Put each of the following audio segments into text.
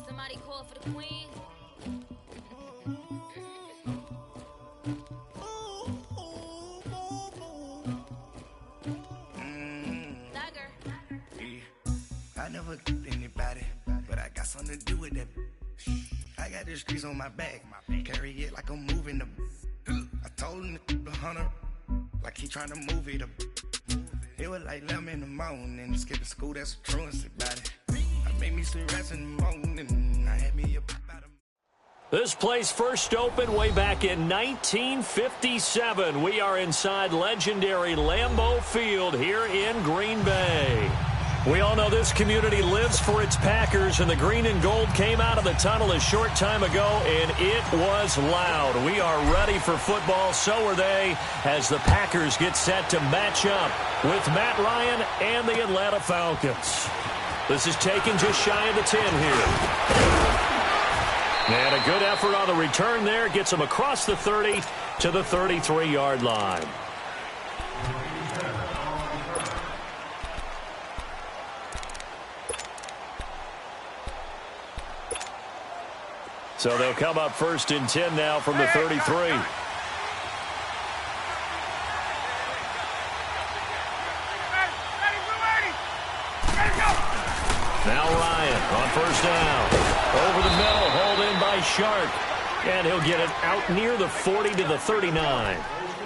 Somebody call for the queen. I never anybody, but I got something to do with that. I got the streets on my back, carry it like I'm moving the. I told him the hunter, like he trying to move it up. It was like 11 in the morning, skipping school, that's a truancy about it. I made me sleep rest in the morning, I had me up about a. This place first opened way back in 1957. We are inside legendary Lambeau Field here in Green Bay. We all know this community lives for its Packers, and the green and gold came out of the tunnel a short time ago, and it was loud. We are ready for football, so are they, as the Packers get set to match up with Matt Ryan and the Atlanta Falcons. This is taken just shy of the 10 here. And a good effort on the return there gets them across the 30 to the 33-yard line. So they'll come up first and 10 now from the 33. Now Ryan on first down. Over the middle, hauled in by Shark. And he'll get it out near the 40 to the 39.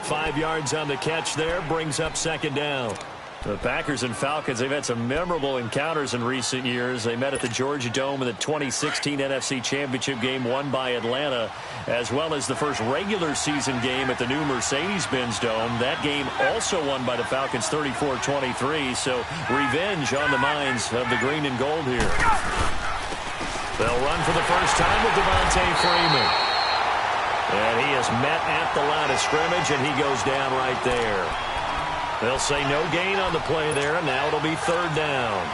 5 yards on the catch there, brings up second down. The Packers and Falcons, they've had some memorable encounters in recent years. They met at the Georgia Dome in the 2016 NFC Championship game won by Atlanta, as well as the first regular season game at the new Mercedes-Benz Dome. That game also won by the Falcons 34-23, so revenge on the minds of the green and gold here. They'll run for the first time with Devontae Freeman. And he is met at the line of scrimmage, and he goes down right there. They'll say no gain on the play there, and now it'll be third down.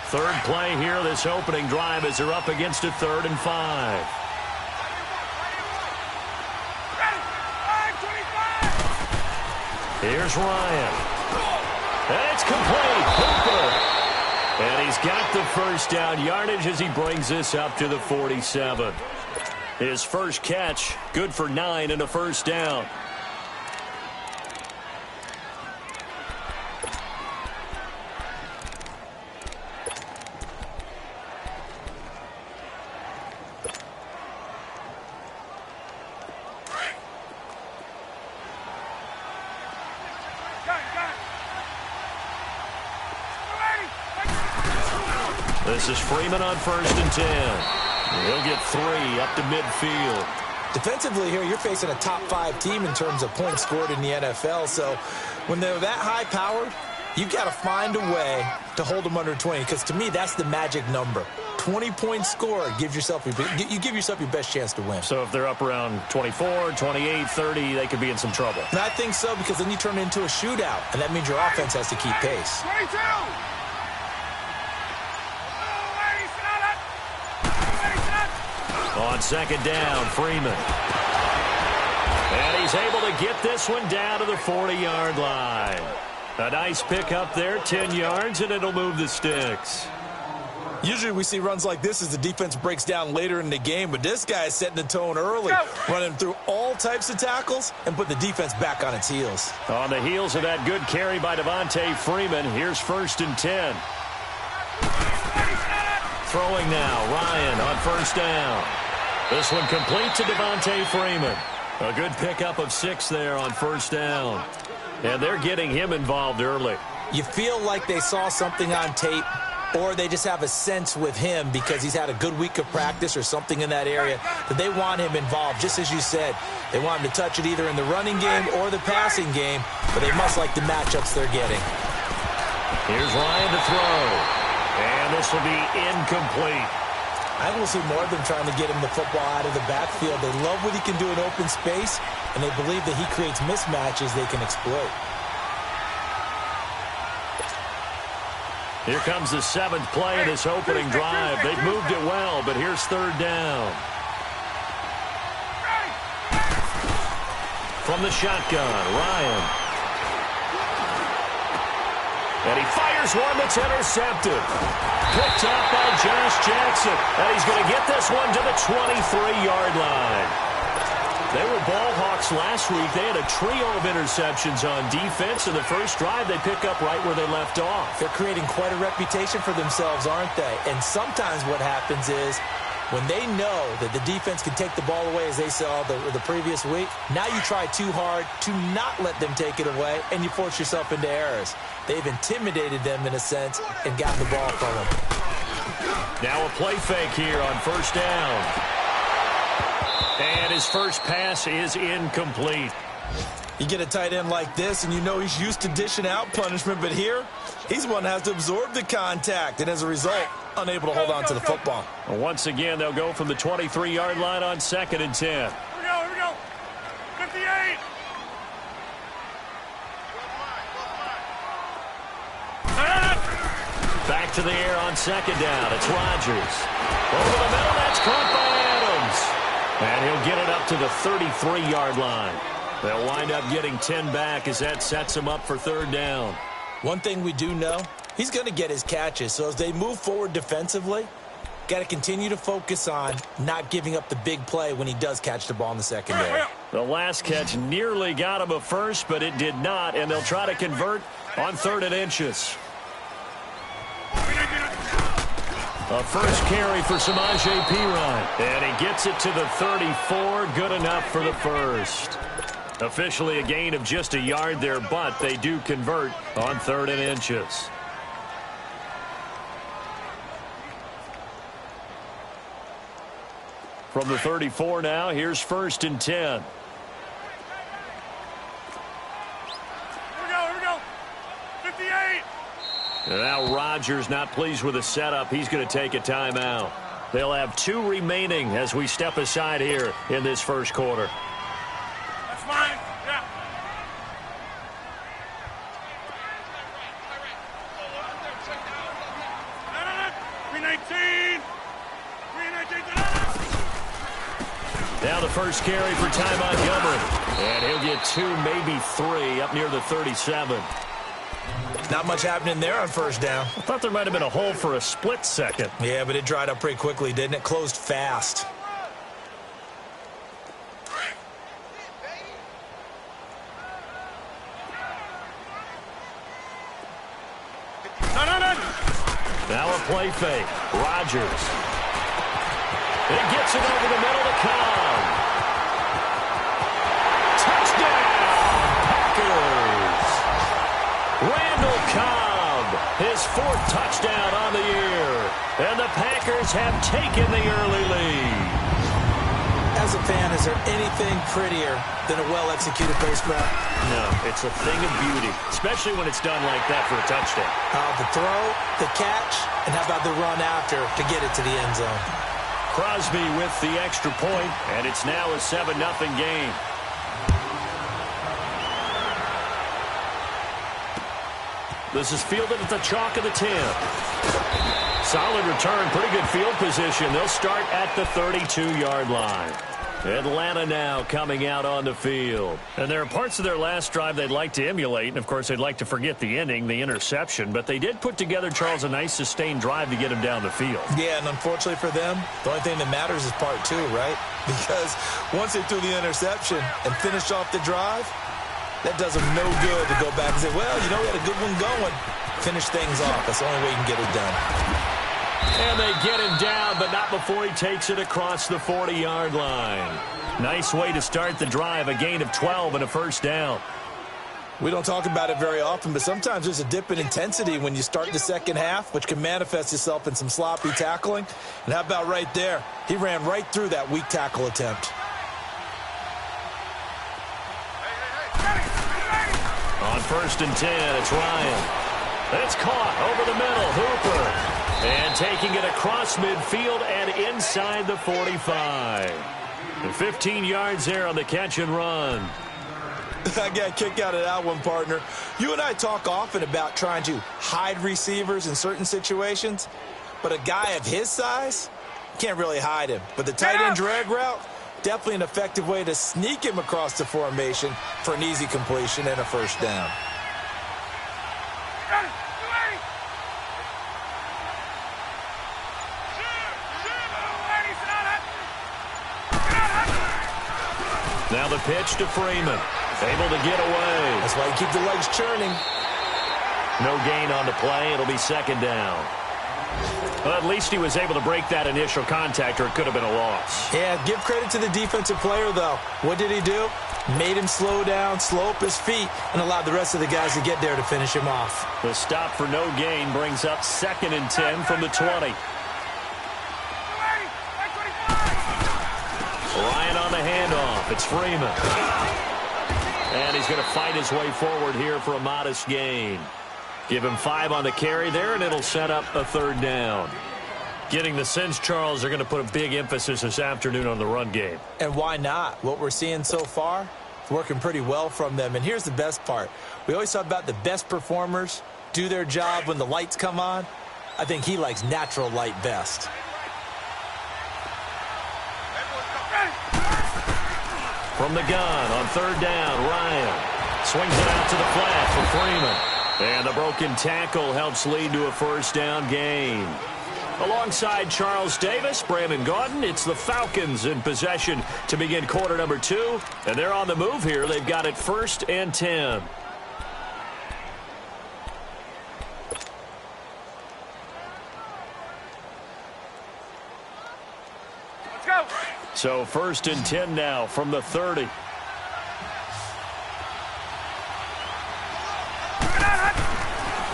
Third play here, this opening drive, as they're up against a 3rd and 5. Here's Ryan. And it's complete. Hooper. And he's got the first down yardage as he brings this up to the 47. His first catch, good for 9 and a first down. This is Freeman on first and 10. He'll get 3 up to midfield. Defensively here, you're facing a top 5 team in terms of points scored in the NFL. So when they're that high powered, you've got to find a way to hold them under 20. Because to me, that's the magic number. 20 points scored gives yourself you give yourself your best chance to win. So if they're up around 24, 28, 30, they could be in some trouble. And I think so, because then you turn it into a shootout, and that means your offense has to keep pace. 22! On second down, Freeman. And he's able to get this one down to the 40-yard line. A nice pickup there, 10 yards, and it'll move the sticks. Usually we see runs like this as the defense breaks down later in the game, but this guy is setting the tone early, running through all types of tackles and put the defense back on its heels. On the heels of that good carry by Devontae Freeman, here's first and 10. Throwing now, Ryan on first down. This one complete to Devontae Freeman. A good pickup of 6 there on first down. And they're getting him involved early. You feel like they saw something on tape, or they just have a sense with him because he's had a good week of practice or something in that area that they want him involved. Just as you said, they want him to touch it either in the running game or the passing game, but they must like the matchups they're getting. Here's Ryan to throw. And this will be incomplete. I will see more of them trying to get him the football out of the backfield. They love what he can do in open space, and they believe that he creates mismatches they can exploit. Here comes the 7th play of this opening drive. They've moved it well, but here's third down. From the shotgun, Ryan. And he fires one that's intercepted. Picked up by Josh Jackson. And he's going to get this one to the 23-yard line. They were ball hawks last week. They had a trio of interceptions on defense. In the first drive, they pick up right where they left off. They're creating quite a reputation for themselves, aren't they? And sometimes what happens is when they know that the defense can take the ball away, as they saw the previous week, now you try too hard to not let them take it away, and you force yourself into errors. They've intimidated them in a sense and gotten the ball from them. Now a play fake here on first down. And his first pass is incomplete. You get a tight end like this, and you know he's used to dishing out punishment, but here, he's one that has to absorb the contact, and as a result, unable to hold on to the football. Well, once again, they'll go from the 23-yard line on 2nd and 10. Here we go. 58. Back to the air on 2nd down. It's Rodgers. Over the middle, that's caught by Adams. And he'll get it up to the 33-yard line. They'll wind up getting 10 back as that sets him up for 3rd down. One thing we do know, he's going to get his catches. So as they move forward defensively, got to continue to focus on not giving up the big play when he does catch the ball in the secondary. The last catch nearly got him a first, but it did not, and they'll try to convert on 3rd and inches. A first carry for Samaje Perine. And he gets it to the 34. Good enough for the first. Officially a gain of just a yard there, but they do convert on 3rd and inches. From the 34 now, here's 1st and 10. Here we go. 58. And now Rodgers not pleased with the setup. He's going to take a timeout. They'll have 2 remaining as we step aside here in this first quarter. That's fine. Yeah. Now the first carry for Ty Montgomery. And he'll get 2, maybe 3 up near the 37. Not much happening there on 1st down. I thought there might have been a hole for a split second. Yeah, but it dried up pretty quickly, didn't it? Closed fast. Now a play fake. Rodgers. He gets it over the middle to Cobb. Touchdown, Packers. Randall Cobb, his 4th touchdown on the year. And the Packers have taken the early lead. As a fan, is there anything prettier than a well-executed base route? No, it's a thing of beauty, especially when it's done like that for a touchdown. The throw, the catch, and how about the run after to get it to the end zone? Crosby with the extra point, and it's now a 7-0 game. This is fielded at the chalk of the 10. Solid return, pretty good field position. They'll start at the 32-yard line. Atlanta now coming out on the field. And there are parts of their last drive they'd like to emulate. And, of course, they'd like to forget the inning, the interception. But they did put together, Charles, a nice sustained drive to get him down the field. Yeah, and unfortunately for them, the only thing that matters is part 2, right? Because once they threw the interception and finished off the drive, that does them no good to go back and say, well, you know, we had a good one going. Finish things off. That's the only way you can get it done. And they get him down, but not before he takes it across the 40-yard line. Nice way to start the drive, a gain of 12 and a first down. We don't talk about it very often, but sometimes there's a dip in intensity when you start the second half, which can manifest itself in some sloppy tackling. And how about right there? He ran right through that weak tackle attempt. On 1st and 10, it's Ryan. It's caught over the middle, Hooper. And taking it across midfield and inside the 45. And 15 yards there on the catch and run. I got a kick out of that one, partner. You and I talk often about trying to hide receivers in certain situations, but a guy of his size can't really hide him. But the tight end drag route, Definitely an effective way to sneak him across the formation for an easy completion and a first down. Now the pitch to Freeman. Able to get away. That's why you keep the legs churning. No gain on the play. It'll be second down. Well, at least he was able to break that initial contact, or it could have been a loss. Yeah, give credit to the defensive player, though. What did he do? Made him slow down, slow up his feet, and allowed the rest of the guys to get there to finish him off. The stop for no gain brings up 2nd and 10 from the 20. Ryan on the handoff. It's Freeman. And he's going to fight his way forward here for a modest gain. Give him 5 on the carry there, and it'll set up a 3rd down. Getting the sense, Charles, they're going to put a big emphasis this afternoon on the run game. And why not? What we're seeing so far, it's working pretty well from them. And here's the best part. We always talk about the best performers do their job when the lights come on. I think he likes natural light best. From the gun on 3rd down, Ryan swings it out to the flat for Freeman. And the broken tackle helps lead to a 1st down gain. Alongside Charles Davis, Brandon Gaudin, it's the Falcons in possession to begin quarter number 2. And they're on the move here. They've got it 1st and 10. Let's go. So 1st and 10 now from the 30.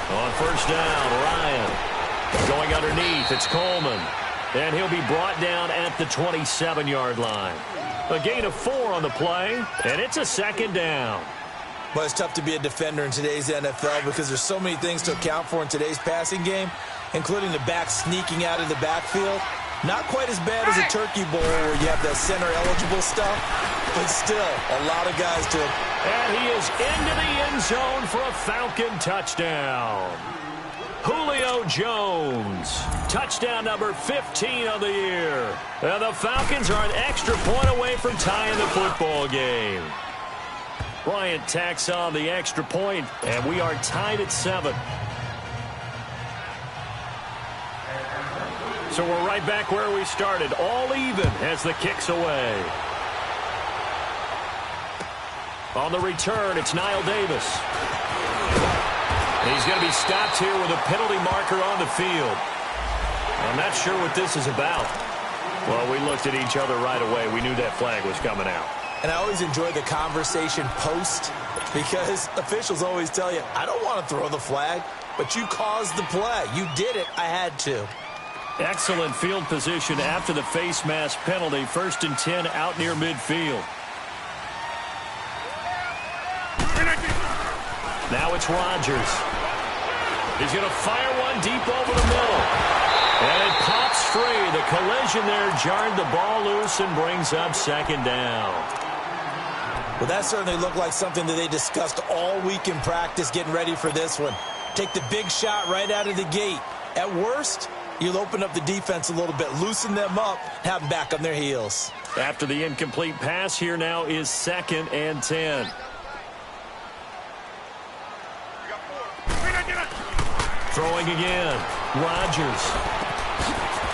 On 1st down, Ryan going underneath. It's Coleman. And he'll be brought down at the 27-yard line. A gain of 4 on the play, and it's a 2nd down. Well, it's tough to be a defender in today's NFL because there's so many things to account for in today's passing game, including the back sneaking out of the backfield. Not quite as bad as a turkey bowl where you have that center-eligible stuff, but still a lot of guys to... And he is into the end zone for a Falcon touchdown. Julio Jones, touchdown number 15 of the year. And the Falcons are an extra point away from tying the football game. Bryant tacks on the extra point, and we are tied at 7. So we're right back where we started, all even as the kick's away. On the return, it's Niall Davis. He's going to be stopped here with a penalty marker on the field. I'm not sure what this is about. Well, we looked at each other right away. We knew that flag was coming out. And I always enjoy the conversation post because officials always tell you, I don't want to throw the flag, but you caused the play. You did it. I had to. Excellent field position after the face mask penalty. 1st and 10 out near midfield. Now it's Rodgers. He's going to fire one deep over the middle. And it pops free. The collision there jarred the ball loose and brings up 2nd down. Well, that certainly looked like something that they discussed all week in practice getting ready for this one. Take the big shot right out of the gate. At worst, you'll open up the defense a little bit, loosen them up, have them back on their heels. After the incomplete pass, here now is 2nd and 10. Throwing again. Rodgers.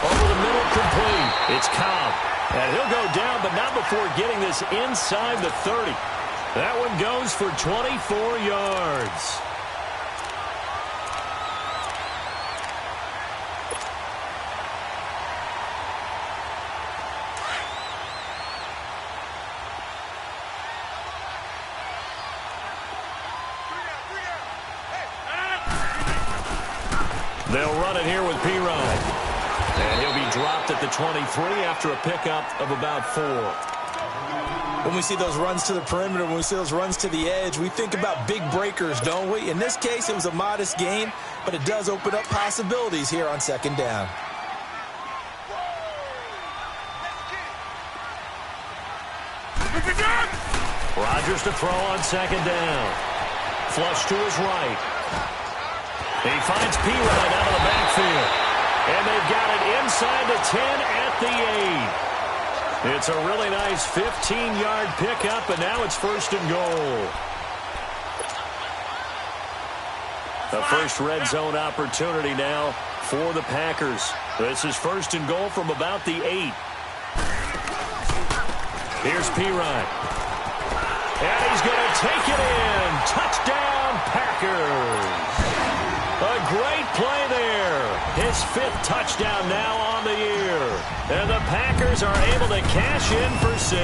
Over the middle, complete. It's Cobb. And he'll go down, but not before getting this inside the 30. That one goes for 24 yards. They'll run it here with P-Ryan. And he'll be dropped at the 23 after a pickup of about 4. When we see those runs to the perimeter, when we see those runs to the edge, we think about big breakers, don't we? In this case, it was a modest gain, but it does open up possibilities here on 2nd down. Rodgers to throw on 2nd down. Flush to his right. He finds P-Ryan out of the backfield. And they've got it inside the 10 at the 8. It's a really nice 15-yard pickup, and now it's 1st and goal. The first red zone opportunity now for the Packers. This is 1st and goal from about the 8. Here's Pirine. And he's going to take it in. Touchdown, Packers. A great play there. His 5th touchdown now on the year. And the Packers are able to cash in for 6.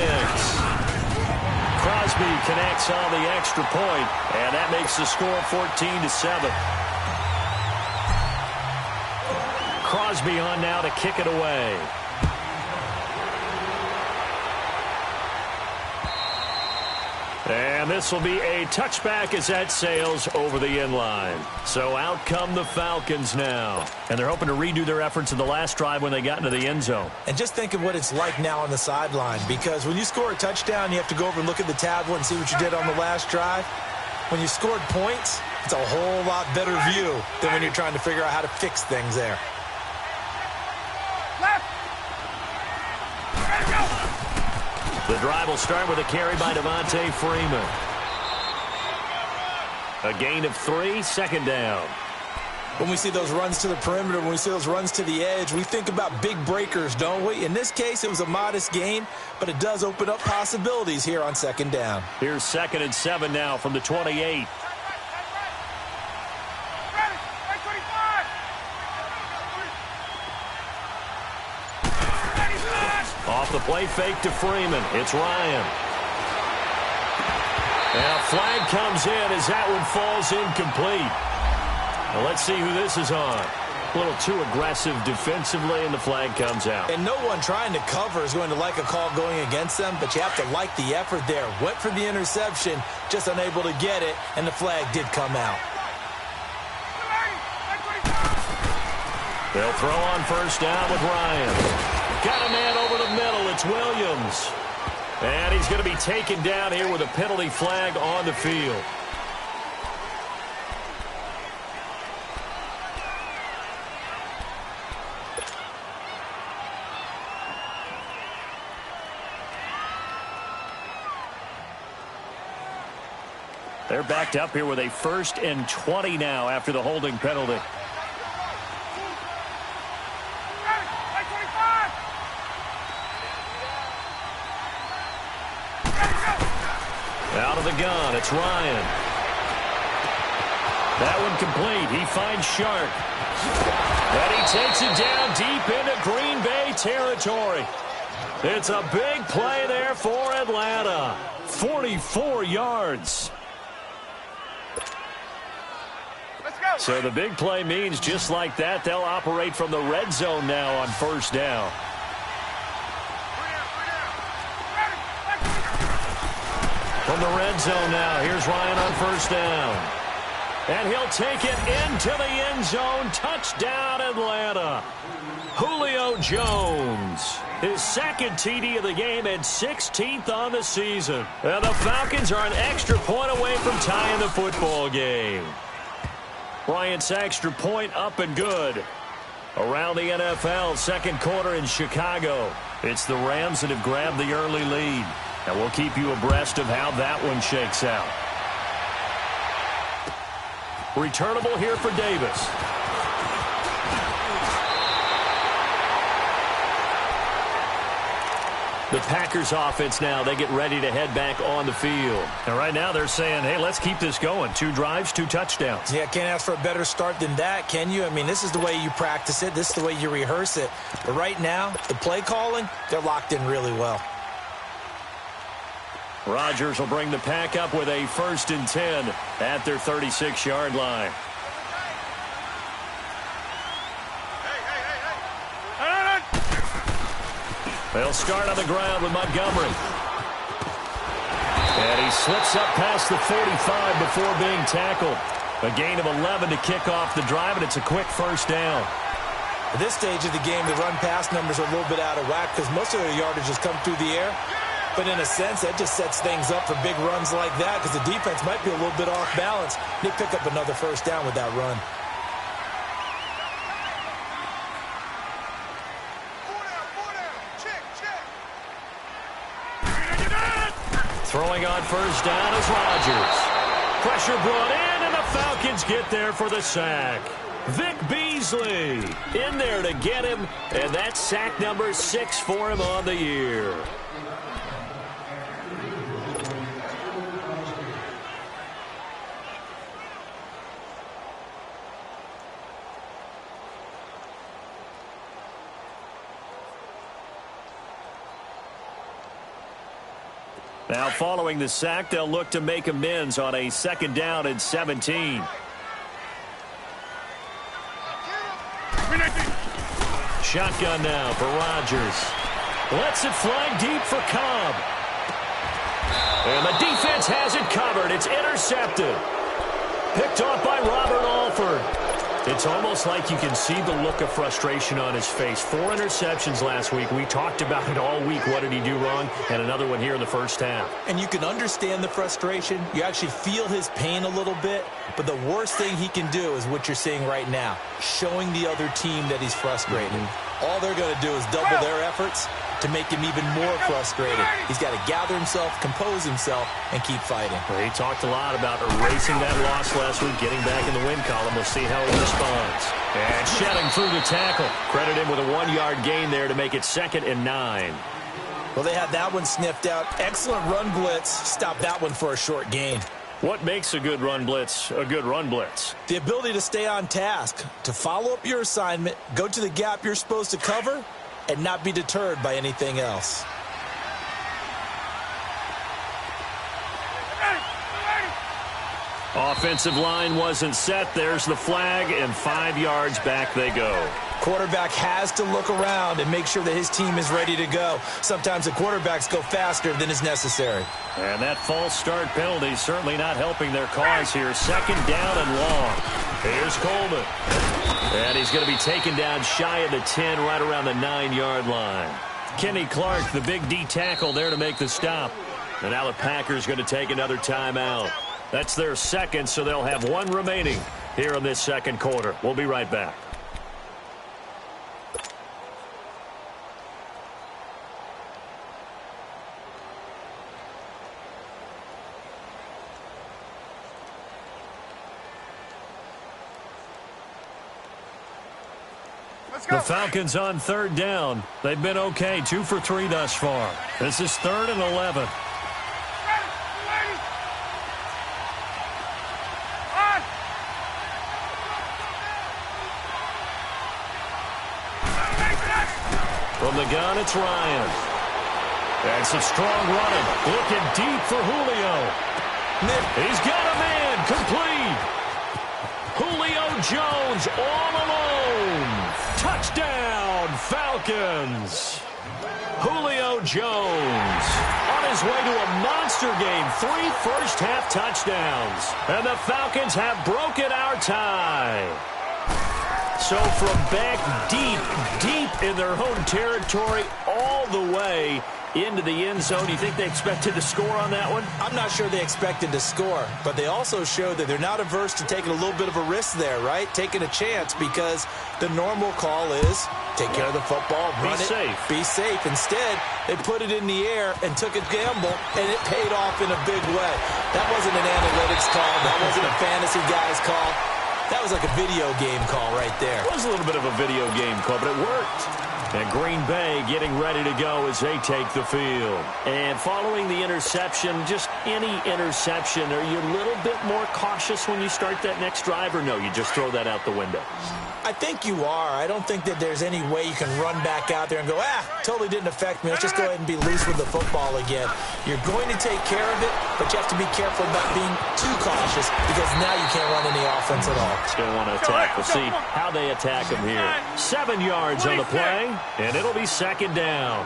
Crosby connects on the extra point, and that makes the score 14-7. Crosby on now to kick it away. And this will be a touchback as that sails over the end line. So out come the Falcons now. And they're hoping to redo their efforts in the last drive when they got into the end zone. And just think of what it's like now on the sideline, because when you score a touchdown, you have to go over and look at the tablet and see what you did on the last drive. When you scored points, it's a whole lot better view than when you're trying to figure out how to fix things there. The drive will start with a carry by Devontae Freeman. A gain of 3, 2nd down. When we see those runs to the perimeter, when we see those runs to the edge, we think about big breakers, don't we? In this case, it was a modest gain, but it does open up possibilities here on 2nd down. Here's 2nd and 7 now from the 28. Off the play fake to Freeman. It's Ryan. And a flag comes in as that one falls incomplete. Now let's see who this is on. A little too aggressive defensively, and the flag comes out. And no one trying to cover is going to like a call going against them, but you have to like the effort there. Went for the interception, just unable to get it, and the flag did come out. They'll throw on 1st down with Ryan. Got a man over the middle. It's Williams. And he's going to be taken down here with a penalty flag on the field. They're backed up here with a 1st and 20 now after the holding penalty. Out of the gun, it's Ryan. That one complete. He finds Shark. And he takes it down deep into Green Bay territory. It's a big play there for Atlanta. 44 yards. So the big play means just like that, they'll operate from the red zone now on 1st down. From the red zone now, here's Ryan on 1st down. And he'll take it into the end zone. Touchdown, Atlanta. Julio Jones, his 2nd TD of the game and 16th on the season. And the Falcons are an extra point away from tying the football game. Bryant's extra point up and good. Around the NFL, 2nd quarter in Chicago. It's the Rams that have grabbed the early lead. And we'll keep you abreast of how that one shakes out. Returnable here for Davis. The Packers offense now, they get ready to head back on the field. And right now they're saying, hey, let's keep this going. 2 drives, 2 touchdowns. Yeah, can't ask for a better start than that, can you? I mean, this is the way you practice it. This is the way you rehearse it. But right now, the play calling, they're locked in really well. Rodgers will bring the pack up with a 1st and 10 at their 36-yard line. They'll start on the ground with Montgomery. And he slips up past the 45 before being tackled. A gain of 11 to kick off the drive, and it's a quick 1st down. At this stage of the game, the run-pass numbers are a little bit out of whack because most of their yardage has come through the air. But in a sense, that just sets things up for big runs like that because the defense might be a little bit off balance. They pick up another 1st down with that run. Throwing on first down is Rodgers. Pressure brought in, and the Falcons get there for the sack. Vic Beasley in there to get him, and that's sack number 6 for him on the year. Now following the sack, they'll look to make amends on a 2nd down and 17. Shotgun now for Rodgers. Lets it fly deep for Cobb. And the defense has it covered. It's intercepted. Picked off by Robert Alford. It's almost like you can see the look of frustration on his face. 4 interceptions last week. We talked about it all week. What did he do wrong? And another one here in the first half. And you can understand the frustration. You actually feel his pain a little bit. But the worst thing he can do is what you're seeing right now, showing the other team that he's frustrated. All they're going to do is double their efforts to make him even more frustrated. He's got to gather himself, compose himself, and keep fighting. Well, he talked a lot about erasing that loss last week, getting back in the win column. We'll see how he responds. And shedding through the tackle. Credit him with a 1-yard gain there to make it 2nd and 9. Well, they had that one sniffed out. Excellent run blitz. Stop that one for a short gain. What makes a good run blitz a good run blitz? The ability to stay on task, to follow up your assignment, go to the gap you're supposed to cover, and not be deterred by anything else. Offensive line wasn't set. There's the flag, and 5 yards back they go. Quarterback has to look around and make sure that his team is ready to go. Sometimes the quarterbacks go faster than is necessary. And that false start penalty certainly not helping their cause here. 2nd down and long. Here's Coleman. And he's going to be taken down shy of the 10, right around the 9-yard line. Kenny Clark, the big D tackle there to make the stop. And now the Packers going to take another timeout. That's their 2nd, so they'll have 1 remaining here in this 2nd quarter. We'll be right back. The Falcons on 3rd down. They've been okay, 2 for 3 thus far. This is 3rd and 11. From the gun, it's Ryan. And some strong running. Looking deep for Julio. He's got a man complete. Julio Jones all alone. Touchdown, Falcons. Julio Jones on his way to a monster game. 3 first-half touchdowns. And the Falcons have broken our tie. So from back deep in their own territory, all the way into the end zone. Do you think they expected to score on that one? I'm not sure they expected to score, but they also showed that they're not averse to taking a little bit of a risk there, right? Taking a chance, because the normal call is take care of the football, run it, be safe. Instead, they put it in the air and took a gamble, and it paid off in a big way. That wasn't an analytics call. That wasn't a fantasy guy's call. That was like a video game call right there. It was a little bit of a video game call, but it worked. And Green Bay getting ready to go as they take the field. And following the interception, just any interception, are you a little bit more cautious when you start that next drive, or no, you just throw that out the window? I think you are. I don't think that there's any way you can run back out there and go, totally didn't affect me. Let's just go ahead and be loose with the football again. You're going to take care of it, but you have to be careful about being too cautious, because now you can't run any offense at all. Still want to attack. We'll see how they attack them here. 7 yards on the play, and it'll be 2nd down.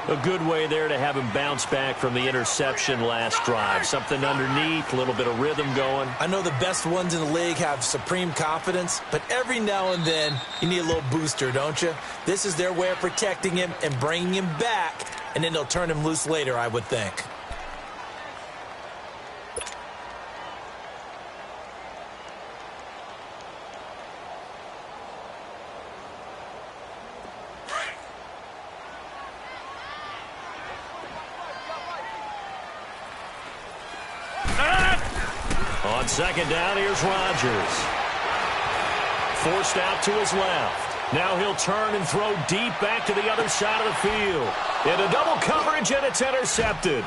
A good way there to have him bounce back from the interception last drive. Something underneath, a little bit of rhythm going. I know the best ones in the league have supreme confidence, but every now and then you need a little booster, don't you? This is their way of protecting him and bringing him back, and then they'll turn him loose later, I would think. On second down, here's Rodgers. Forced out to his left. Now he'll turn and throw deep back to the other side of the field. Into double coverage, and it's intercepted.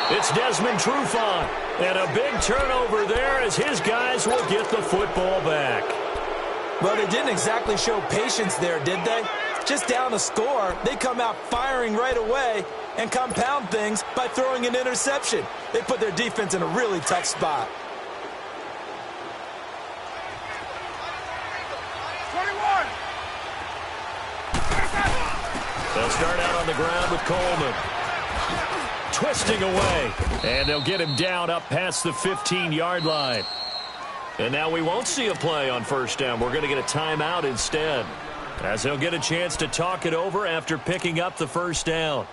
It's Desmond Trufant. And a big turnover there as his guys will get the football back. Well, they didn't exactly show patience there, did they? Just down a score, they come out firing right away and compound things by throwing an interception. They put their defense in a really tough spot. 21. They'll start out on the ground with Coleman. Twisting away. And they'll get him down up past the 15-yard line. And now we won't see a play on first down. We're going to get a timeout instead, as they'll get a chance to talk it over after picking up the first down.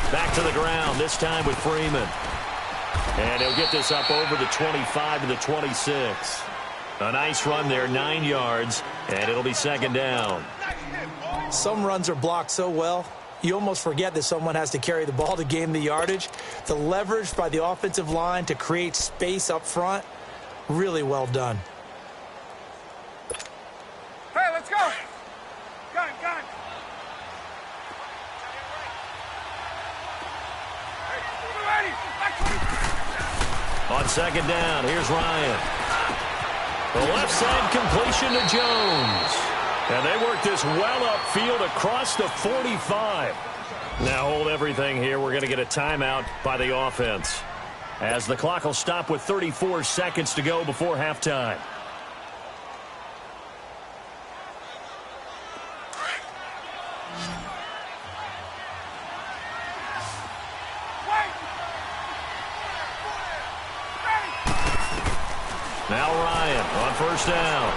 Back to the ground, this time with Freeman. And he'll get this up over the 25 to the 26. A nice run there, 9 yards, and it'll be second down. Some runs are blocked so well, you almost forget that someone has to carry the ball to gain the yardage. The leverage by the offensive line to create space up front, really well done. Hey, let's go. Gun. On second down, here's Ryan. The left side completion to Jones. And they work this well upfield across the 45. Now hold everything here. We're going to get a timeout by the offense, as the clock will stop with 34 seconds to go before halftime. Now Ryan on first down.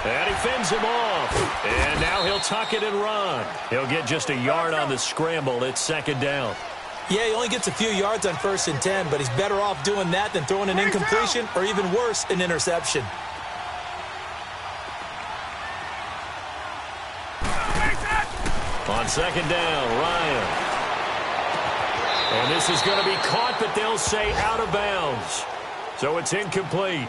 And he fends him off. And now he'll tuck it and run. He'll get just a yard on the scramble. It's second down. Yeah, he only gets a few yards on 1st and 10, but he's better off doing that than throwing an incompletion or even worse, an interception. On second down, Ryan. And this is going to be caught, but they'll say out of bounds. So it's incomplete.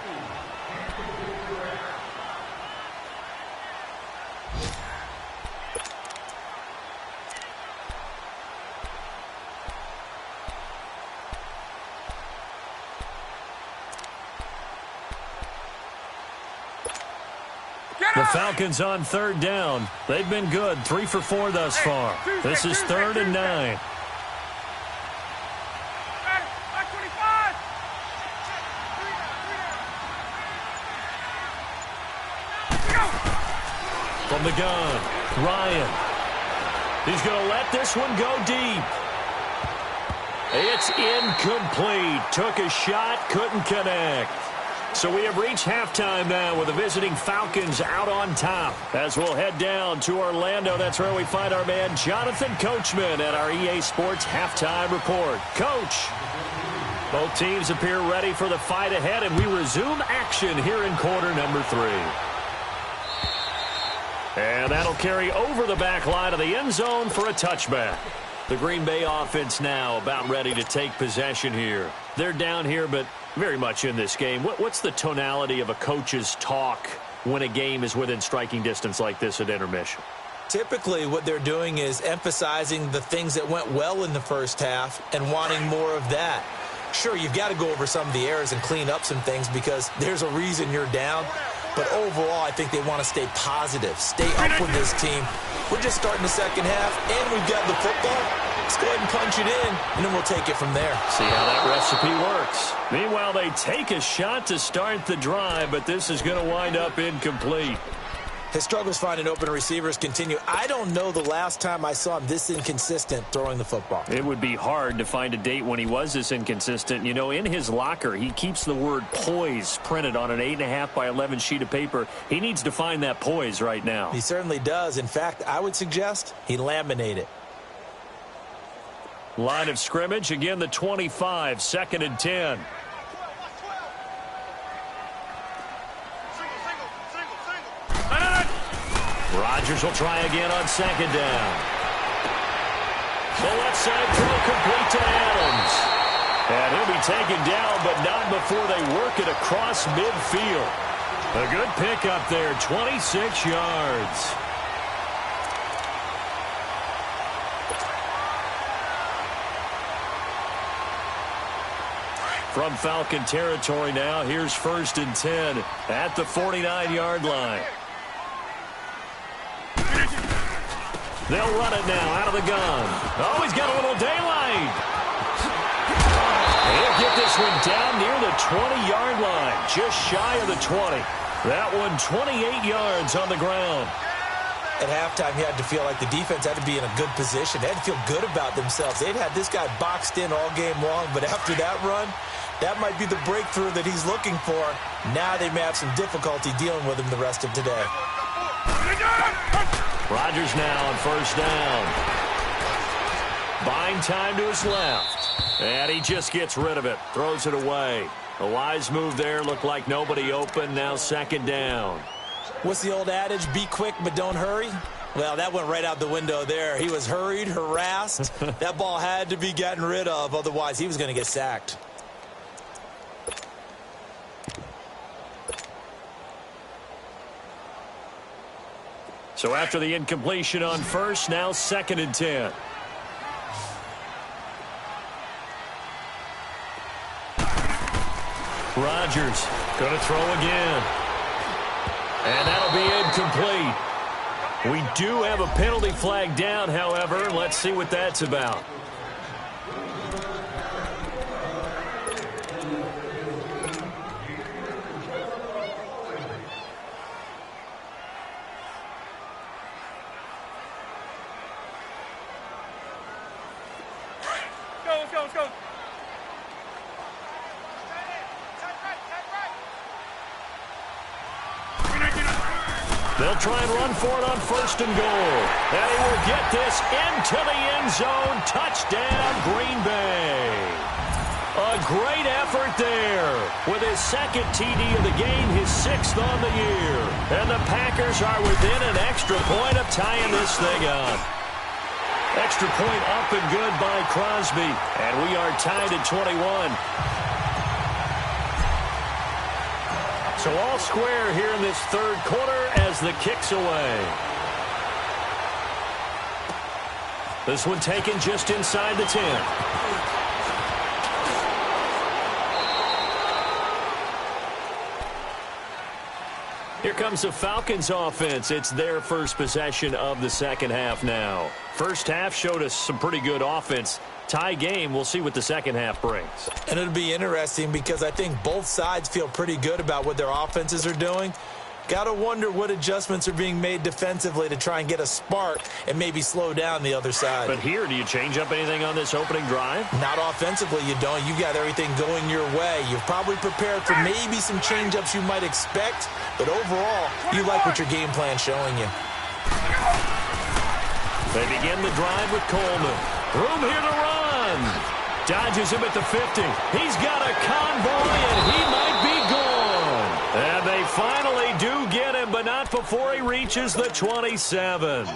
The Falcons on third down. They've been good, 3 for 4 thus far. This is 3rd and 9. From the gun, Ryan. He's going to let this one go deep. It's incomplete. Took a shot, couldn't connect. So we have reached halftime now with the visiting Falcons out on top. As we'll head down to Orlando, that's where we find our man Jonathan Coachman at our EA Sports Halftime Report. Coach, both teams appear ready for the fight ahead, and we resume action here in quarter number 3. And that'll carry over the back line of the end zone for a touchback. The Green Bay offense now about ready to take possession here. They're down here, but very much in this game. What's the tonality of a coach's talk when a game is within striking distance like this at intermission? Typically, what they're doing is emphasizing the things that went well in the first half and wanting more of that. Sure, you've got to go over some of the errors and clean up some things because there's a reason you're down. But overall, I think they want to stay positive, stay up with this team. We're just starting the second half, and we've got the football. Let's go ahead and punch it in, and then we'll take it from there. See how that recipe works. Meanwhile, they take a shot to start the drive, but this is going to wind up incomplete. His struggles finding open receivers continue. I don't know the last time I saw him this inconsistent throwing the football. It would be hard to find a date when he was this inconsistent. You know, in his locker, he keeps the word poise printed on an 8.5 by 11 sheet of paper. He needs to find that poise right now. He certainly does. In fact, I would suggest he laminate it. Line of scrimmage, again the 25, 2nd and 10. Rodgers will try again on 2nd down. The left side throw complete to Adams. And he'll be taken down, but not before they work it across midfield. A good pickup there, 26 yards. From Falcon territory now, here's 1st and 10 at the 49-yard line. They'll run it now out of the gun. Oh, he's got a little daylight. He'll get this one down near the 20-yard line, just shy of the 20. That one 28 yards on the ground. At halftime, you had to feel like the defense had to be in a good position. They had to feel good about themselves. They'd had this guy boxed in all game long, but after that run, that might be the breakthrough that he's looking for. Now they may have some difficulty dealing with him the rest of today. Rodgers now on 1st down. Buying time to his left. And he just gets rid of it. Throws it away. A wise move there. Looked like nobody open. Now 2nd down. What's the old adage? Be quick, but don't hurry. Well, that went right out the window there. He was hurried, harassed. That ball had to be gotten rid of. Otherwise, he was going to get sacked. So after the incompletion on 1st, now 2nd and 10. Rodgers going to throw again. And that'll be incomplete. We do have a penalty flag down, however. Let's see what that's about. Let's go. They'll try and run for it on 1st and goal. And he will get this into the end zone. Touchdown, Green Bay. A great effort there with his 2nd TD of the game, his 6th on the year. And the Packers are within an extra point of tying this thing up. Extra point up and good by Crosby. And we are tied at 21. So all square here in this 3rd quarter as the kick's away. This one taken just inside the 10. Here comes the Falcons offense. It's their first possession of the 2nd half now. First half showed us some pretty good offense. Tie game, we'll see what the 2nd half brings. And it'll be interesting because I think both sides feel pretty good about what their offenses are doing. Got to wonder what adjustments are being made defensively to try and get a spark and maybe slow down the other side. But here, do you change up anything on this opening drive? Not offensively, you don't. You've got everything going your way. You've probably prepared for maybe some change-ups you might expect, but overall, you like what your game plan's showing you. They begin the drive with Coleman. Room here to run. Dodges him at the 50. He's got a convoy, and he might be gone. And they finally do get him, but not before he reaches the 27.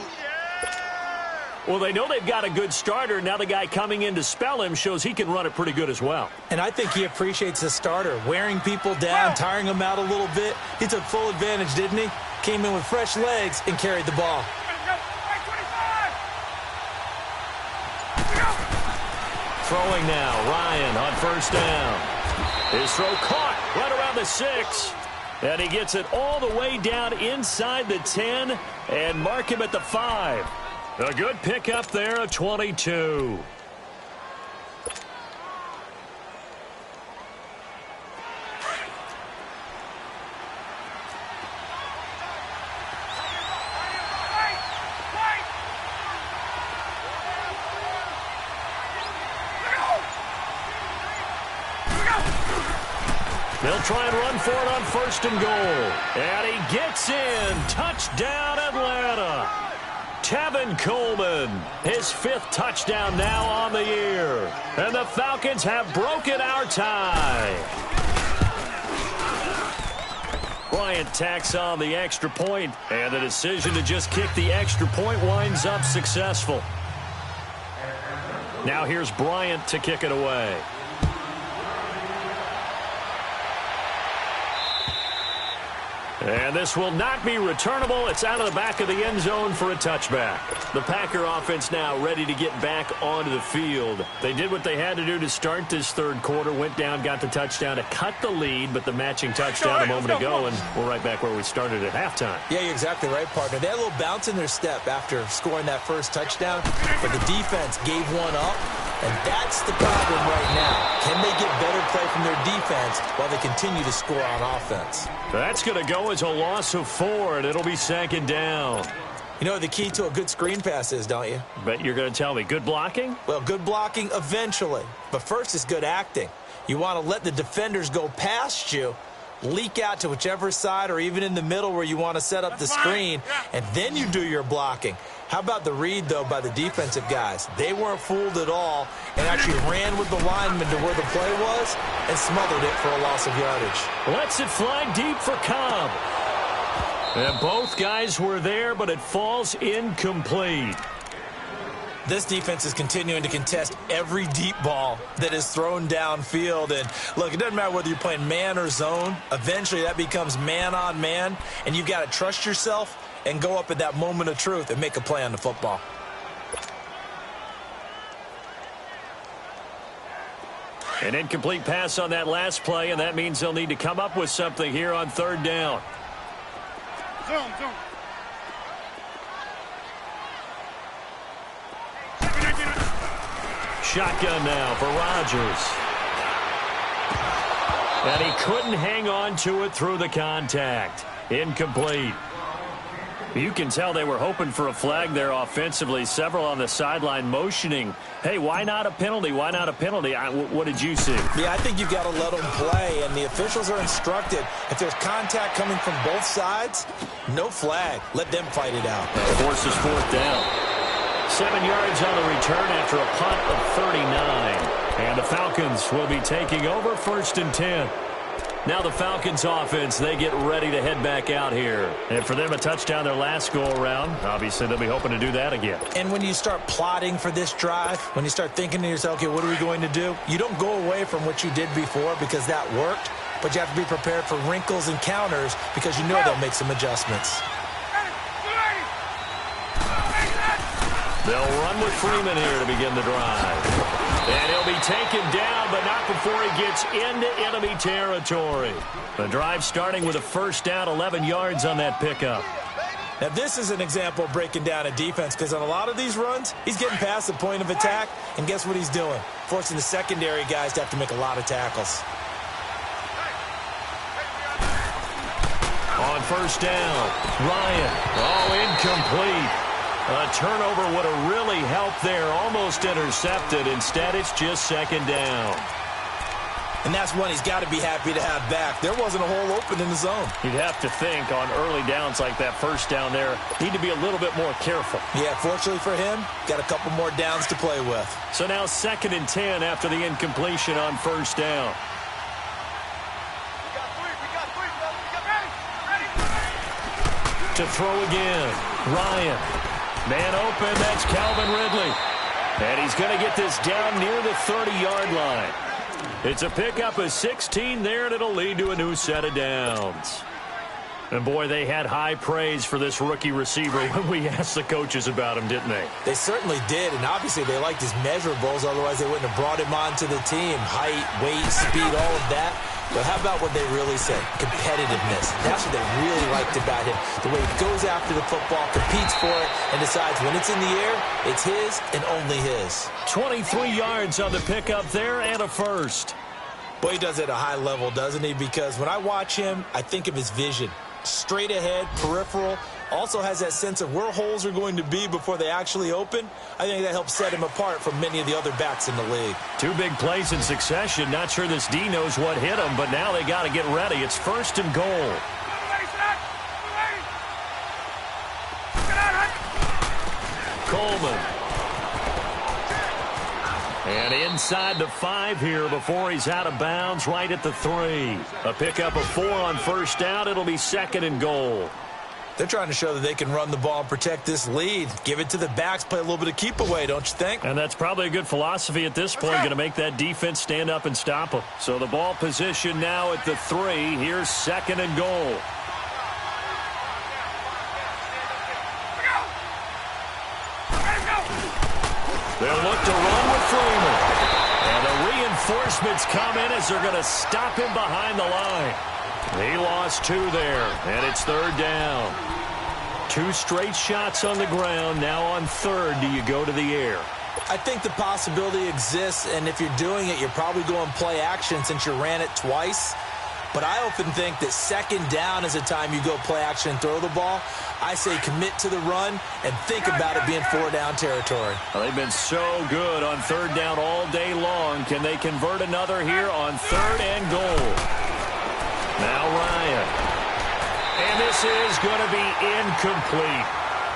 Well, they know they've got a good starter. Now the guy coming in to spell him shows he can run it pretty good as well. And I think he appreciates the starter, wearing people down, tiring them out a little bit. He took full advantage, didn't he? Came in with fresh legs and carried the ball. Throwing now, Ryan on 1st down. His throw caught right around the 6. And he gets it all the way down inside the 10 and mark him at the 5. A good pickup there, a 22. They'll try and run for it on 1st and goal. And he gets in. Touchdown, Atlanta. Tevin Coleman, his 5th touchdown now on the year. And the Falcons have broken our tie. Bryant tacks on the extra point, and the decision to just kick the extra point winds up successful. Now here's Bryant to kick it away. And this will not be returnable. It's out of the back of the end zone for a touchback. The Packer offense now ready to get back onto the field. They did what they had to do to start this third quarter, went down, got the touchdown to cut the lead, but the matching touchdown a moment ago, and we're right back where we started at halftime. Yeah, you're exactly right, partner. They had a little bounce in their step after scoring that first touchdown, but the defense gave one up, and that's the problem right now. Can they get better play from their defense while they continue to score on offense? That's going to go as a loss of 4, and it'll be second down. You know what the key to a good screen pass is, don't you? Bet you're going to tell me good blocking? Well, good blocking eventually. But first is good acting. You want to let the defenders go past you, leak out to whichever side or even in the middle where you want to set up the screen, and then you do your blocking. How about the read, though, by the defensive guys? They weren't fooled at all and actually ran with the lineman to where the play was and smothered it for a loss of yardage. Lets it fly deep for Cobb. And both guys were there, but it falls incomplete. This defense is continuing to contest every deep ball that is thrown downfield. And, look, it doesn't matter whether you're playing man or zone. Eventually that becomes man on man, and you've got to trust yourself and go up at that moment of truth and make a play on the football. An incomplete pass on that last play, and that means they'll need to come up with something here on third down. Zoom. Shotgun now for Rodgers. And he couldn't hang on to it through the contact. Incomplete. You can tell they were hoping for a flag there offensively. Several on the sideline motioning, hey, why not a penalty? Why not a penalty? What did you see? Yeah, I think you've got to let them play, and the officials are instructed. If there's contact coming from both sides, no flag. Let them fight it out. Forces fourth down. 7 yards on the return after a punt of 39. And the Falcons will be taking over first and 10. Now the Falcons offense, they get ready to head back out here. And for them, a touchdown their last go-around. Obviously, they'll be hoping to do that again. And when you start plotting for this drive, when you start thinking to yourself, okay, what are we going to do? You don't go away from what you did before because that worked, but you have to be prepared for wrinkles and counters because you know they'll make some adjustments. They'll run with Freeman here to begin the drive. And he'll be taken down, but not before he gets into enemy territory. The drive starting with a first down, 11 yards on that pickup. Now, this is an example of breaking down a defense because on a lot of these runs, he's getting past the point of attack, and guess what he's doing? Forcing the secondary guys to have to make a lot of tackles. On first down, Ryan, incomplete. A turnover would have really helped there, almost intercepted. Instead, it's just second down. And that's one he's got to be happy to have back. There wasn't a hole open in the zone. You'd have to think on early downs like that first down there, need to be a little bit more careful. Yeah, fortunately for him, got a couple more downs to play with. So now second and 10 after the incompletion on first down. To throw again, Ryan. Man open, that's Calvin Ridley. And he's going to get this down near the 30-yard line. It's a pickup of 16 there, and it'll lead to a new set of downs. And, boy, they had high praise for this rookie receiver when we asked the coaches about him, didn't they? They certainly did, and obviously they liked his measurables. Otherwise, they wouldn't have brought him onto the team. Height, weight, speed, all of that. But how about what they really said? Competitiveness. That's what they really liked about him. The way he goes after the football, competes for it, and decides when it's in the air, it's his and only his. 23 yards on the pickup there and a first. Boy, he does it at a high level, doesn't he? Because when I watch him, I think of his vision. Straight ahead, peripheral, also has that sense of where holes are going to be before they actually open. I think that helps set him apart from many of the other backs in the league. Two big plays in succession. Not sure this D knows what hit him, but now they got to get ready. It's first and goal. Coleman. And And inside the 5 here before he's out of bounds right at the 3. A pickup of 4 on first down. It'll be 2nd and goal. They're trying to show that they can run the ball and protect this lead. Give it to the backs, play a little bit of keep away, don't you think? And that's probably a good philosophy at this point, going to make that defense stand up and stop them. So the ball position now at the 3. Here's 2nd and goal. They'll look to run with Freeman. And the reinforcements come in as they're going to stop him behind the line. He lost 2 there, and it's 3rd down. 2 straight shots on the ground. Now on 3rd, do you go to the air? I think the possibility exists, and if you're doing it, you're probably going play action since you ran it twice. But I often think that 2nd down is a time you go play action and throw the ball. I say commit to the run and think about it being 4-down territory. Well, they've been so good on 3rd down all day long. Can they convert another here on 3rd and goal? Now Ryan. And this is going to be incomplete.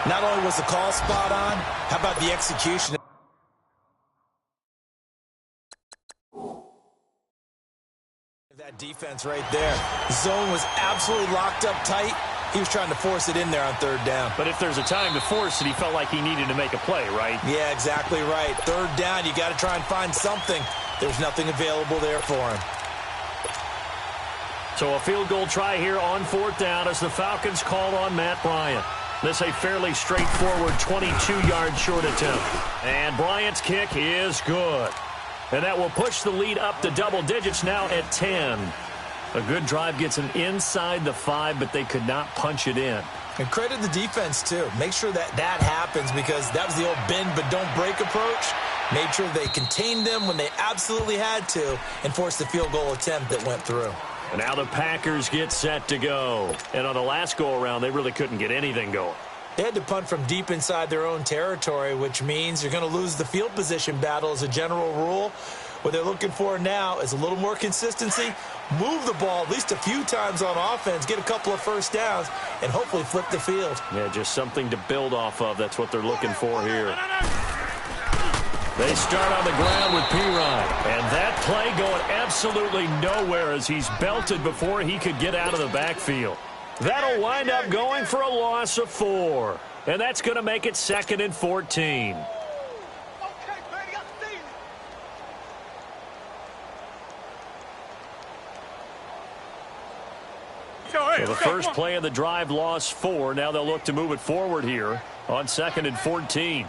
Not only was the call spot on, how about the execution? That defense right there. Zone was absolutely locked up tight. He was trying to force it in there on 3rd down. But if there's a time to force it, he felt like he needed to make a play, right? Yeah, exactly right. 3rd down, you got to try and find something. There's nothing available there for him. So a field goal try here on 4th down as the Falcons call on Matt Bryant. This a fairly straightforward 22-yard short attempt. And Bryant's kick is good. And that will push the lead up to double digits now at 10. A good drive gets them inside the 5, but they could not punch it in. And credit the defense, too. Make sure that happens because that was the old bend but don't break approach. Made sure they contained them when they absolutely had to and forced the field goal attempt that went through. And now the Packers get set to go. And on the last go-around, they really couldn't get anything going. They had to punt from deep inside their own territory, which means you're going to lose the field position battle as a general rule. What they're looking for now is a little more consistency, move the ball at least a few times on offense, get a couple of first downs, and hopefully flip the field. Yeah, just something to build off of. That's what they're looking for here. They start on the ground with Pirine. And that play going absolutely nowhere as he's belted before he could get out of the backfield. That'll wind up going for a loss of 4. And that's going to make it 2nd and 14. So the first play of the drive lost 4. Now they'll look to move it forward here on 2nd and 14.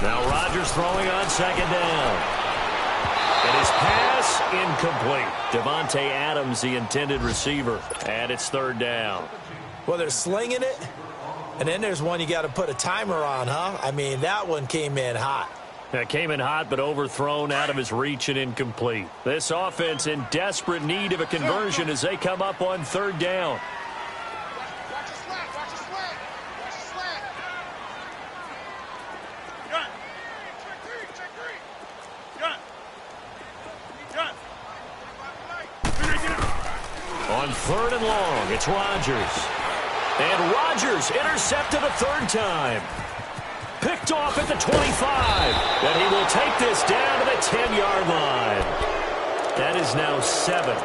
Now Rodgers throwing on 2nd down. And his pass incomplete. Devontae Adams, the intended receiver. And it's 3rd down. Well, they're slinging it. And then there's one you got to put a timer on, huh? I mean, that one came in hot. That came in hot, but overthrown, out of his reach and incomplete. This offense in desperate need of a conversion as they come up on 3rd down. On 3rd and long, it's Rodgers. And Rodgers intercepted a 3rd time. Picked off at the 25. And he will take this down to the 10-yard line. That is now 7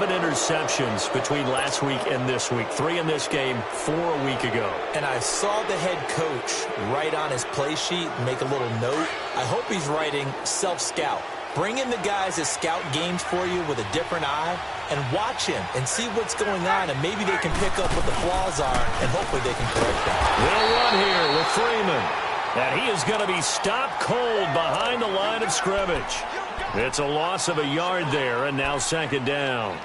interceptions between last week and this week. 3 in this game, 4 a week ago. And I saw the head coach write on his play sheet, make a little note. I hope he's writing self-scout. Bring in the guys that scout games for you with a different eye and watch him and see what's going on, and maybe they can pick up what the flaws are, and hopefully they can correct them. They'll run here with Freeman. And he is going to be stopped cold behind the line of scrimmage. It's a loss of a yard there, and now 2nd down.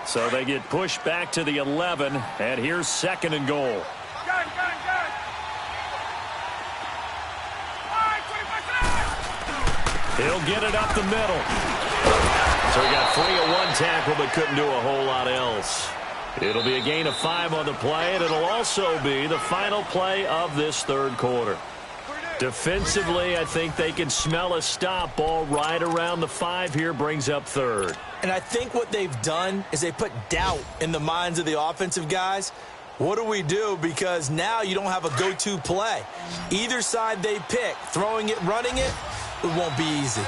So they get pushed back to the 11, and here's 2nd and goal. He'll get it up the middle. So he got 3 on 1 tackle, but couldn't do a whole lot else. It'll be a gain of 5 on the play, and it'll also be the final play of this 3rd quarter. Defensively, I think they can smell a stop. Ball right around the 5 here, brings up third. And I think what they've done is they put doubt in the minds of the offensive guys. What do we do? Because now you don't have a go-to play. Either side they pick, throwing it, running it, it won't be easy.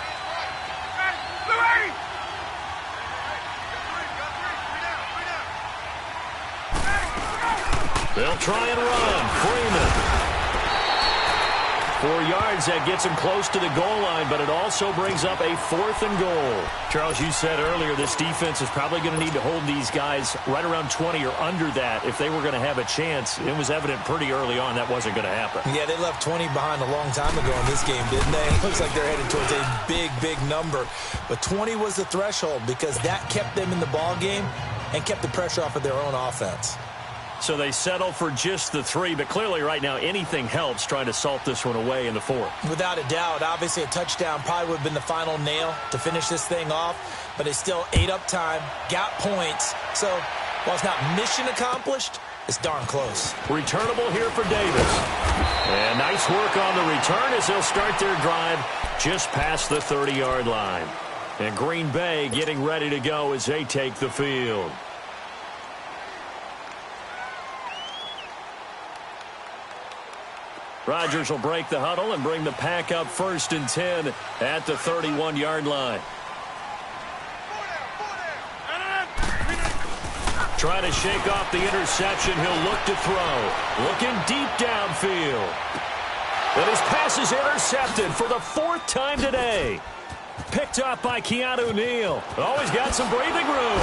They'll try and run. Freeman. 4 yards, that gets him close to the goal line, but it also brings up a 4th and goal. Charles, you said earlier this defense is probably going to need to hold these guys right around 20 or under that if they were going to have a chance. It was evident pretty early on that wasn't going to happen. Yeah, they left 20 behind a long time ago in this game, didn't they? It looks like they're headed towards a big, big number. But 20 was the threshold because that kept them in the ball game and kept the pressure off of their own offense. So they settle for just the 3, but clearly right now anything helps trying to salt this one away in the 4th. Without a doubt, obviously a touchdown probably would have been the final nail to finish this thing off, but they still ate up time, got points. So while it's not mission accomplished, it's darn close. Returnable here for Davis. And nice work on the return as they'll start their drive just past the 30-yard line. And Green Bay getting ready to go as they take the field. Rodgers will break the huddle and bring the pack up 1st and 10 at the 31-yard line. Trying to shake off the interception. He'll look to throw. Looking deep downfield. And his pass is intercepted for the 4th time today. Picked up by Keanu Neal. Always got some breathing room.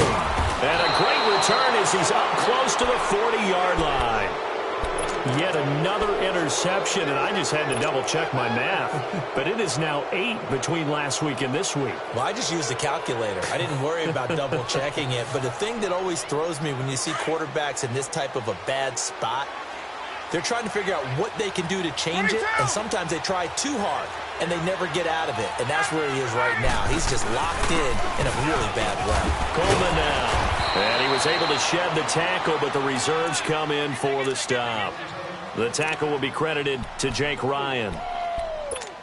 And a great return as he's up close to the 40-yard line. Yet another interception, and I just had to double-check my math. But it is now 8 between last week and this week. Well, I just used a calculator. I didn't worry about double-checking it. But the thing that always throws me when you see quarterbacks in this type of a bad spot, they're trying to figure out what they can do to change it, and sometimes they try too hard, and they never get out of it. And that's where he is right now. He's just locked in a really bad way. Coleman now. And he was able to shed the tackle, but the reserves come in for the stop. The tackle will be credited to Jake Ryan.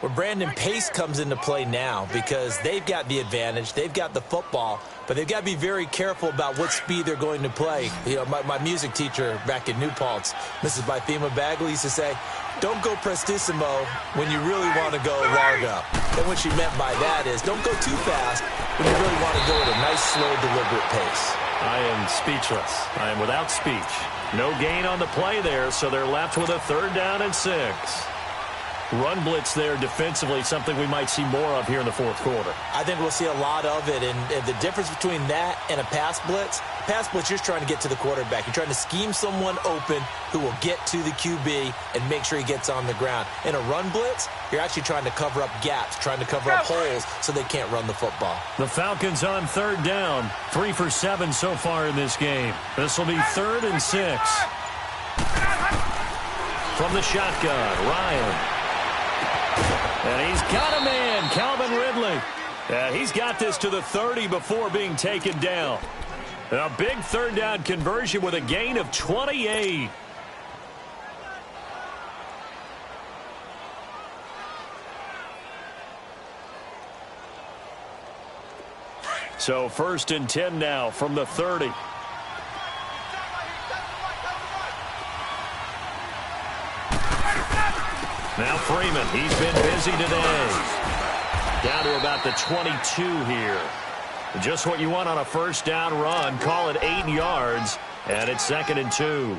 Well, Brandon Pace comes into play now because they've got the advantage. They've got the football, but they've got to be very careful about what speed they're going to play. You know, my music teacher back in New Paltz, Mrs. Bythema Bagley, used to say, don't go prestissimo when you really want to go largo. And what she meant by that is don't go too fast when you really want to go at a nice, slow, deliberate pace. I am speechless. I am without speech. No gain on the play there, so they're left with a 3rd down and 6. Run blitz there defensively, something we might see more of here in the 4th quarter. I think we'll see a lot of it, and the difference between that and a pass blitz, you're just trying to get to the quarterback. You're trying to scheme someone open who will get to the QB and make sure he gets on the ground. In a run blitz, you're actually trying to cover up gaps, trying to cover up holes so they can't run the football. The Falcons on 3rd down, 3 for 7 so far in this game. This will be 3rd and 6. From the shotgun, Ryan. And he's got a man, Calvin Ridley. And he's got this to the 30 before being taken down. A big 3rd down conversion with a gain of 28. So 1st and 10 now from the 30. Now Freeman, he's been busy today. Down to about the 22 here. Just what you want on a 1st down run. Call it 8 yards, and it's 2nd and 2.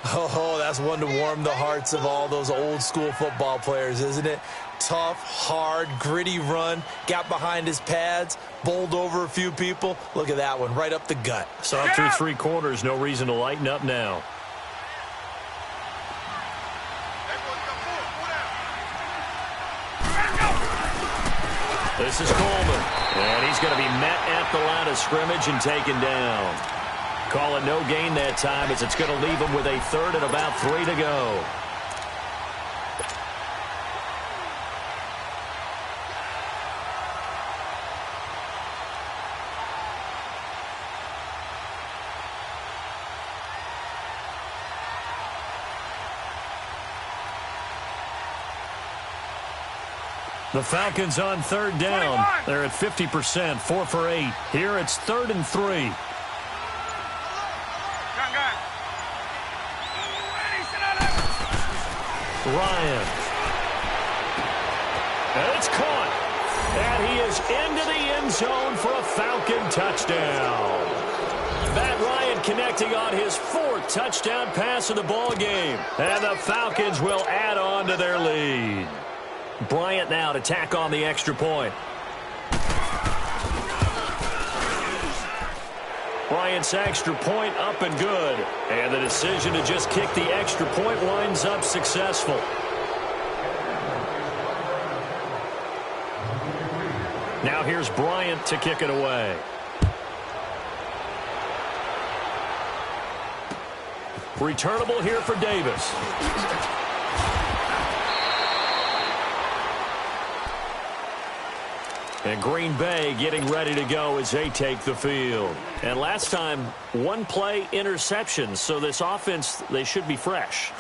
Oh, that's one to warm the hearts of all those old school football players, isn't it? Tough, hard, gritty run. Got behind his pads, bowled over a few people. Look at that one, right up the gut. Saw it through 3 quarters. No reason to lighten up now. This is Coleman, and he's going to be met at the line of scrimmage and taken down. Call it no gain that time as it's going to leave him with a 3rd and about 3 to go. The Falcons on third down. They're at 50%, 4 for 8. Here it's 3rd and 3. Ryan. And it's caught. And he is into the end zone for a Falcon touchdown. Matt Ryan connecting on his 4th touchdown pass of the ball game. And the Falcons will add on to their lead. Bryant now to tack on the extra point. Bryant's extra point up and good. And the decision to just kick the extra point winds up successful. Now here's Bryant to kick it away. Returnable here for Davis. And Green Bay getting ready to go as they take the field. And last time, 1 play interception. So this offense, they should be fresh.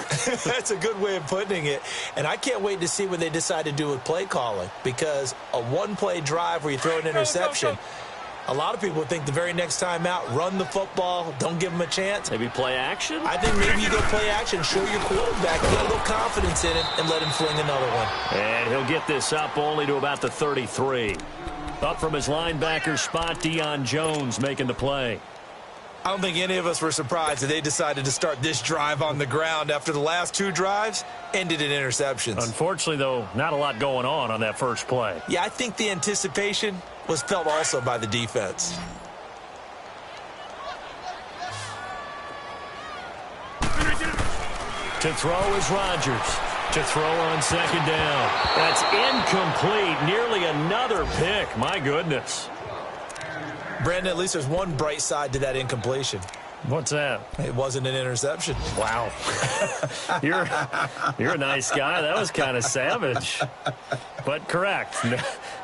That's a good way of putting it. And I can't wait to see what they decide to do with play calling. Because a 1-play drive where you throw an interception, a lot of people think the very next time out, run the football, don't give them a chance. Maybe play action? I think maybe you go play action, show your quarterback, get a little confidence in it, and let him fling another one. And he'll get this up only to about the 33. Up from his linebacker spot, Deion Jones making the play. I don't think any of us were surprised that they decided to start this drive on the ground after the last 2 drives ended in interceptions. Unfortunately, though, not a lot going on that first play. Yeah, I think the anticipation was felt also by the defense. To throw is Rodgers. To throw on 2nd down. That's incomplete. Nearly another pick. My goodness. Brandon, at least there's one bright side to that incompletion. What's that? It wasn't an interception. Wow. You're a nice guy. That was kind of savage. But correct.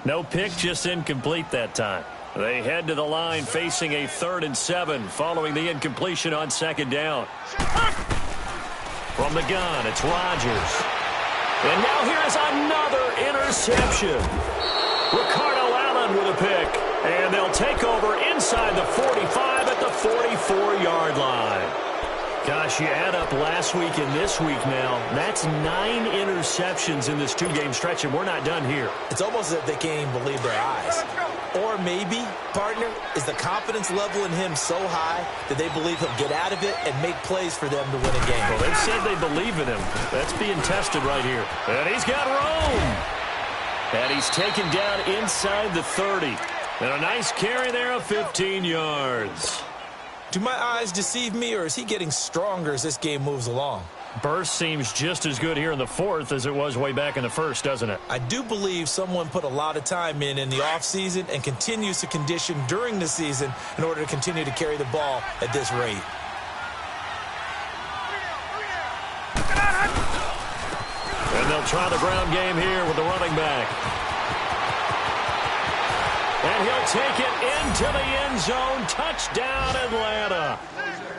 No pick, just incomplete that time. They head to the line facing a 3rd and 7 following the incompletion on 2nd down. From the gun, it's Rodgers. And now here's another interception. Ricardo Allen with a pick. And they'll take over inside the 45 at the 44-yard line. Gosh, you add up last week and this week now, that's 9 interceptions in this 2-game stretch, and we're not done here. It's almost as if they can't even believe their eyes. Or maybe, partner, is the confidence level in him so high that they believe he'll get out of it and make plays for them to win a game. Well, they've said they believe in him. That's being tested right here. And he's got room. And he's taken down inside the 30. And a nice carry there of 15 yards. Do my eyes deceive me, or is he getting stronger as this game moves along? Burst seems just as good here in the 4th as it was way back in the 1st, doesn't it? I do believe someone put a lot of time in the offseason and continues to condition during the season in order to continue to carry the ball at this rate. And they'll try the ground game here with the running back. And he'll take it into the end zone. Touchdown, Atlanta.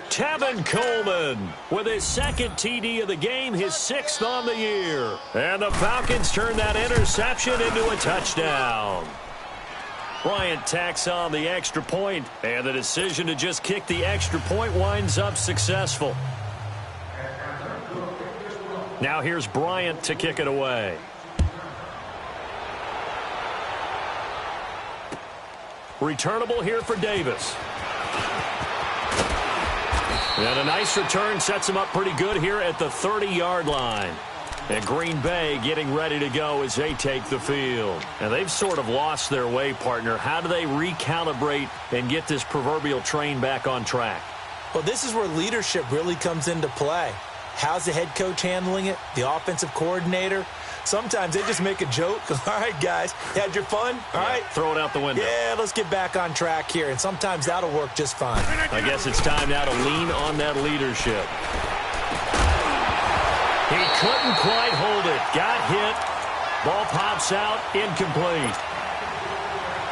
Tevin Coleman with his 2nd TD of the game, his 6th on the year. And the Falcons turn that interception into a touchdown. Bryant tacks on the extra point, and the decision to just kick the extra point winds up successful. Now here's Bryant to kick it away. Returnable here for Davis. And a nice return sets him up pretty good here at the 30-yard line. And Green Bay getting ready to go as they take the field. And they've sort of lost their way, partner. How do they recalibrate and get this proverbial train back on track? Well, this is where leadership really comes into play. How's the head coach handling it? The offensive coordinator? Sometimes they just make a joke. All right, guys, had your fun? All right. Throw it out the window. Yeah, let's get back on track here. And sometimes that'll work just fine. I guess it's time now to lean on that leadership. He couldn't quite hold it. Got hit. Ball pops out. Incomplete.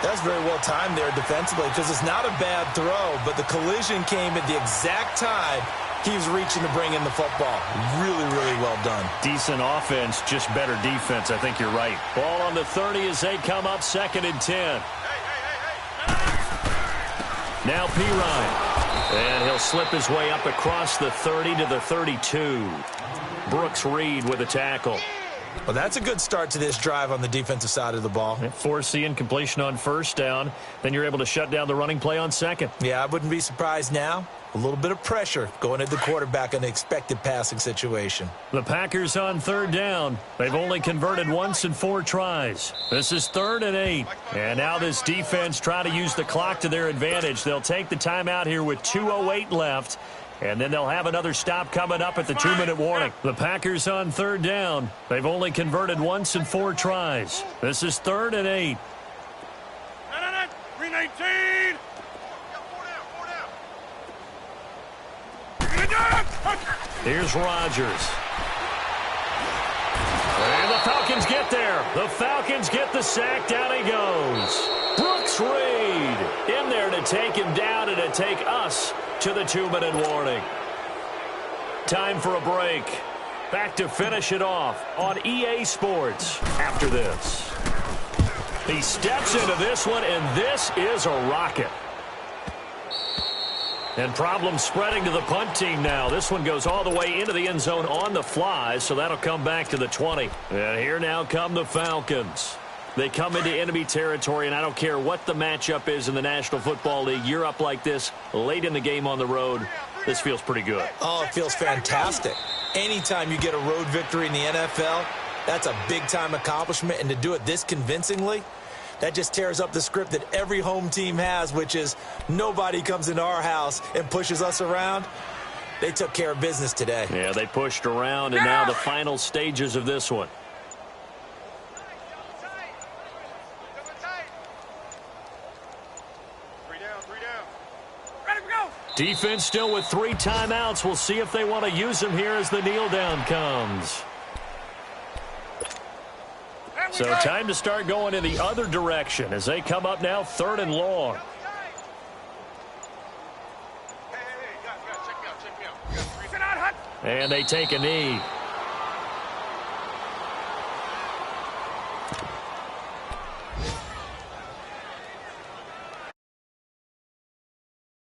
That's very well timed there defensively because it's not a bad throw, but the collision came at the exact time He was reaching to bring in the football. Really, really well done. Decent offense, just better defense. I think you're right. Ball on the 30 as they come up 2nd and 10. Now Pirine. And he'll slip his way up across the 30 to the 32. Brooks Reed with a tackle. Well, that's a good start to this drive on the defensive side of the ball. Forcing completion on 1st down. Then you're able to shut down the running play on 2nd. Yeah, I wouldn't be surprised now. A little bit of pressure going at the quarterback in the expected passing situation. The Packers on 3rd down. They've only converted once in 4 tries. This is 3rd and 8. And now this defense trying to use the clock to their advantage. They'll take the timeout here with 2:08 left. And then they'll have another stop coming up at the 2-minute warning. The Packers on 3rd down. They've only converted once in 4 tries. This is 3rd and 8. 319. Here's Rodgers. And the Falcons get there. The Falcons get the sack. Down he goes. Brooks Reed in there to take him down and to take us to the 2-minute warning. Time for a break. Back to finish it off on EA Sports after this. He steps into this one, and this is a rocket. And problems spreading to the punt team now. This one goes all the way into the end zone on the fly, so that'll come back to the 20. And here now come the Falcons. They come into enemy territory, and I don't care what the matchup is in the National Football League. You're up like this late in the game on the road. This feels pretty good. Oh, it feels fantastic. Anytime you get a road victory in the NFL, that's a big-time accomplishment, and to do it this convincingly, that just tears up the script that every home team has, which is nobody comes into our house and pushes us around. They took care of business today. Yeah, they pushed around, and now the final stages of this one. Defense still with 3 timeouts. We'll see if they want to use them here as the kneel down comes. So time to start going in the other direction as they come up now 3rd and long. And they take a knee.